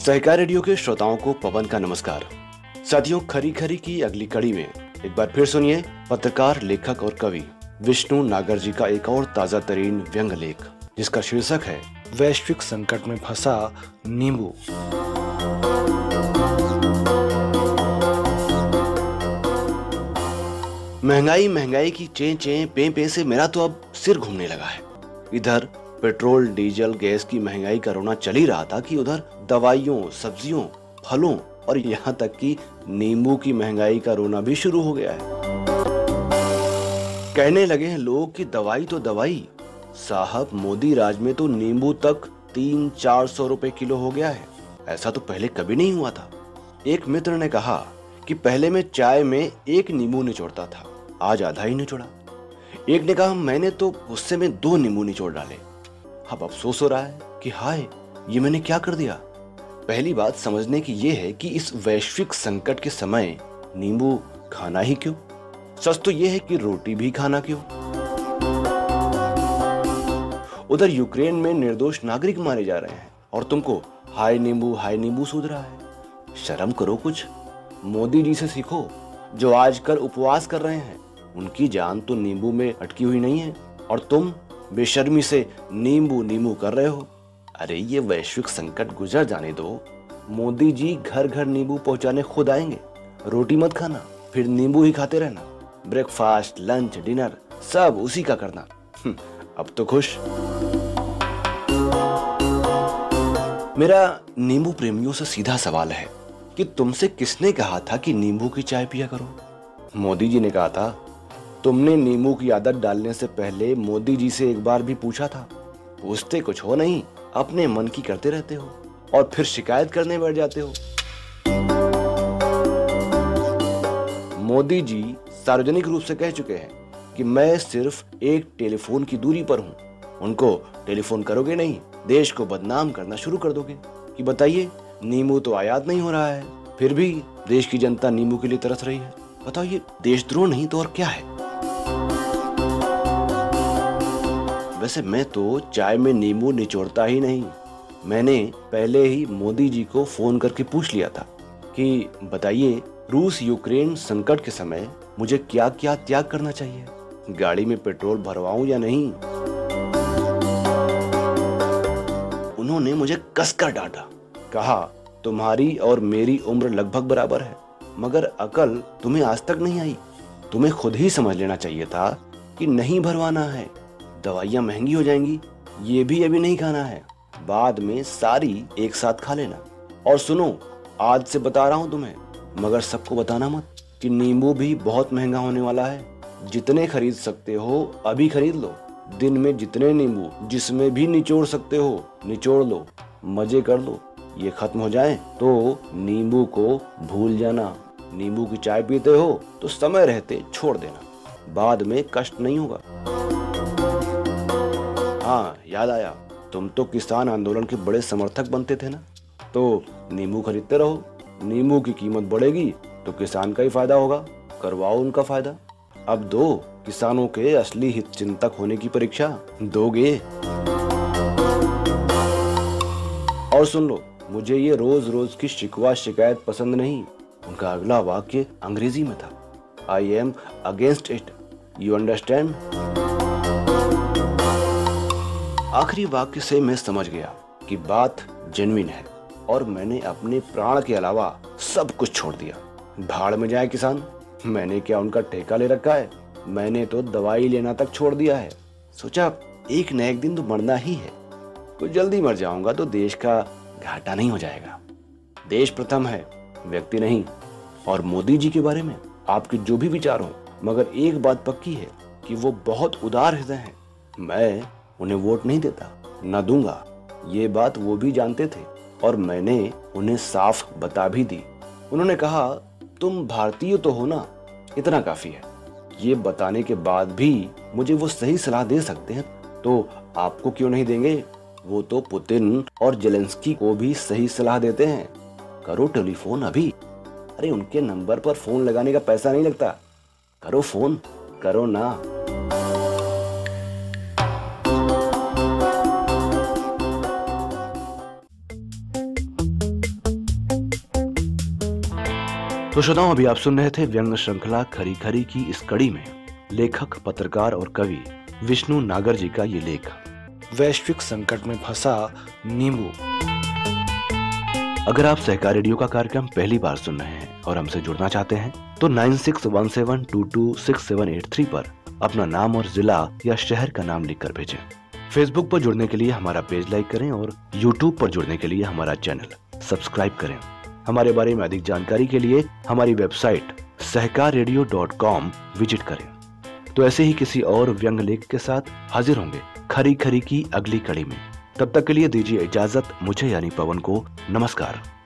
सहकार radio के श्रोताओं को पवन का नमस्कार। साथियों, खरी खरी की अगली कड़ी में एक बार फिर सुनिए पत्रकार, लेखक और कवि विष्णु नागर जी का एक और ताजा तरीन व्यंग लेख, जिसका शीर्षक है वैश्विक संकट में फंसा नींबू। महंगाई महंगाई की चे चे पे पे से मेरा तो अब सिर घूमने लगा है। इधर पेट्रोल, डीजल, गैस की महंगाई का रोना चल ही रहा था कि उधर दवाइयों, सब्जियों, फलों और यहाँ तक कि नींबू की महंगाई का रोना भी शुरू हो गया है। कहने लगे हैं लोग कि दवाई तो दवाई साहब, मोदी राज में तो नींबू तक 300-400 रुपए किलो हो गया है। ऐसा तो पहले कभी नहीं हुआ था। एक मित्र ने कहा कि पहले मैं चाय में एक नींबू निचोड़ता था, आज आधा ही निचोड़ा। एक ने कहा मैंने तो गुस्से में 2 नींबू निचोड़ डाले। अब अफसोस हो रहा है कि हाय, ये मैंने क्या कर दिया। पहली बात समझने की ये है कि इस वैश्विक संकट के समय नींबू खाना ही क्यों। सच तो ये है कि रोटी भी खाना क्यों। उधर यूक्रेन में निर्दोष नागरिक मारे जा रहे हैं और तुमको हाय नींबू सूझ रहा है। शर्म करो कुछ। मोदी जी से सीखो, जो आजकल उपवास कर रहे हैं। उनकी जान तो नींबू में अटकी हुई नहीं है और तुम बेशर्मी से नींबू कर रहे हो। अरे ये वैश्विक संकट गुजर जाने दो। मोदी जी घर घर नींबू पहुंचाने खुद आएंगे। रोटी मत खाना, फिर नींबू ही खाते रहना। ब्रेकफास्ट, लंच, डिनर सब उसी का करना। अब तो खुश। मेरा नींबू प्रेमियों से सीधा सवाल है कि तुमसे किसने कहा था कि नींबू की चाय पिया करो। मोदी जी ने कहा था। तुमने नींबू की आदत डालने से पहले मोदी जी से एक बार भी पूछा था? पूछते कुछ हो नहीं, अपने मन की करते रहते हो और फिर शिकायत करने बैठ जाते हो। मोदी जी सार्वजनिक रूप से कह चुके हैं कि मैं सिर्फ एक टेलीफोन की दूरी पर हूं। उनको टेलीफोन करोगे नहीं, देश को बदनाम करना शुरू कर दोगे कि बताइए नींबू तो आयात नहीं हो रहा है, फिर भी देश की जनता नींबू के लिए तरस रही है। बताओ, ये देशद्रोह नहीं तो और क्या है। वैसे मैं तो चाय में नींबू निचोड़ता ही नहीं। मैंने पहले ही मोदी जी को फोन करके पूछ लिया था कि बताइए रूस यूक्रेन संकट के समय मुझे क्या क्या त्याग करना चाहिए, गाड़ी में पेट्रोल भरवाऊं या नहीं। उन्होंने मुझे कसकर डांटा, कहा तुम्हारी और मेरी उम्र लगभग बराबर है, मगर अकल तुम्हें आज तक नहीं आई। तुम्हें खुद ही समझ लेना चाहिए था कि नहीं भरवाना है। दवाइयाँ महंगी हो जाएंगी, ये भी अभी नहीं खाना है, बाद में सारी एक साथ खा लेना। और सुनो, आज से बता रहा हूँ तुम्हें, मगर सबको बताना मत कि नींबू भी बहुत महंगा होने वाला है। जितने खरीद सकते हो अभी खरीद लो। दिन में जितने नींबू जिसमें भी निचोड़ सकते हो निचोड़ लो, मजे कर लो। ये खत्म हो जाए तो नींबू को भूल जाना। नींबू की चाय पीते हो तो समय रहते छोड़ देना, बाद में कष्ट नहीं होगा। हाँ, याद आया, तुम तो किसान आंदोलन के बड़े समर्थक बनते थे ना, तो नींबू खरीदते रहो। नींबू की कीमत बढ़ेगी तो किसान का ही फायदा होगा, करवाओ उनका फायदा। अब दो किसानों के असली हित चिंतक होने की परीक्षा दोगे। और सुन लो, मुझे ये रोज रोज की शिकवा शिकायत पसंद नहीं। उनका अगला वाक्य अंग्रेजी में था, I am against it, you understand. आखिरी वाक्य से मैं समझ गया कि बात जेन्युइन है और मैंने अपने प्राण के अलावा सब कुछ छोड़ दिया। भाड़ में जाए किसान, मैंने क्या उनका ठेका ले रखा है। मैंने तो दवाई लेना तक छोड़ दिया है। सोचा एक न एक दिन तो मरना ही है, कुछ जल्दी मर जाऊंगा तो देश का घाटा नहीं हो जाएगा। देश प्रथम है, व्यक्ति नहीं। और मोदी जी के बारे में आपके जो भी विचार हो, मगर एक बात पक्की है कि वो बहुत उदार हृदय हैं। मैं उन्हें वोट नहीं देता, न दूंगा। ये बात वो भी जानते थे और मैंने उन्हें साफ बता भी दी। उन्होंने कहा तुम भारतीय तो हो ना, इतना काफी है। ये बताने के बाद भी मुझे वो सही सलाह दे सकते हैं तो आपको क्यों नहीं देंगे। वो तो पुतिन और जेलेंस्की को भी सही सलाह देते हैं। करो टेलीफोन अभी। अरे उनके नंबर पर फोन लगाने का पैसा नहीं लगता। करो फोन, करो ना। तो श्रोताओं, अभी आप सुन रहे थे व्यंग श्रृंखला खरी खरी की इस कड़ी में लेखक, पत्रकार और कवि विष्णु नागर जी का ये लेख, वैश्विक संकट में फंसा नींबू। अगर आप सहकार रेडियो का कार्यक्रम पहली बार सुन रहे हैं और हमसे जुड़ना चाहते हैं तो 9617226783 पर अपना नाम और जिला या शहर का नाम लिखकर भेजें। फेसबुक पर जुड़ने के लिए हमारा पेज लाइक करें और यूट्यूब पर जुड़ने के लिए हमारा चैनल सब्सक्राइब करें। हमारे बारे में अधिक जानकारी के लिए हमारी वेबसाइट सहकाररेडियो.com विजिट करें। तो ऐसे ही किसी और व्यंग लेख के साथ हाजिर होंगे खरी खरी की अगली कड़ी में। तब तक के लिए दीजिए इजाजत मुझे यानी पवन को। नमस्कार।